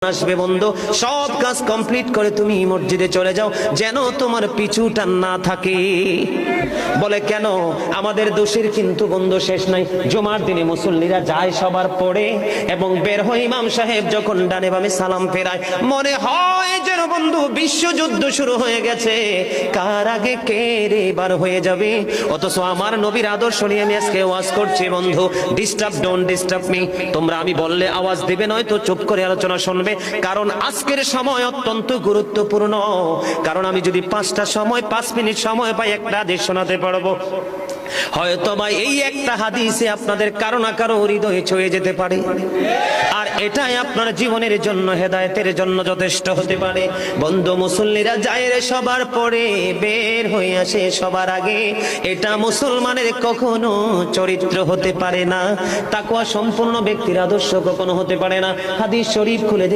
আসবে বন্ধু, সব কাজ কমপ্লিট করে তুমি মসজিদে চলে যাও, যেন তোমার পিছুটা না থাকে। বলে কেন? আমাদের দোষের কিন্তু বন্ধু শেষ নাই। জুমার দিনে মুসল্লিরা যায় সবার পড়ে এবং বের হয়, ইমাম সাহেব যখন ডানে বামে সালাম ফেরায়, মনে হয় যেন বন্ধু বিশ্বযুদ্ধ শুরু হয়ে গেছে, কার আগে কে রে বার হয়ে যাবে। অথচ আমার নবীর আদর্শ নিয়ে আমি আজকে ওয়াজ করছি বন্ধু। Disturb, don't disturb me. তোমরা আমি বললে আওয়াজ দিবে, নয়তো চুপ করে আলোচনা শুনবে। কারণ আজকের সময় অত্যন্ত গুরুত্বপূর্ণ। কারণ আমি যদি 5টা সময় 5 মিনিট সময় পাই, একটা হাদিস শোনাতে পারবো। হয়তো বা এই একটা হাদিসে আপনাদের কারো না কারো হৃদয়ে ছুঁয়ে যেতে পারে, আর এটাই আপনার জীবনের জন্য, হেদায়েতের জন্য যথেষ্ট হতে পারে। বন্ধু, মুসল্লিরা যায় রে সবার পরে, বের হয়ে আসে সবার আগে। এটা মুসলমানের কখনো চরিত্র হতে পারে না, তাকওয়া সম্পূর্ণ ব্যক্তির আদর্শ কখনো হতে পারে না। হাদিস শরীফ খুলে দেখি।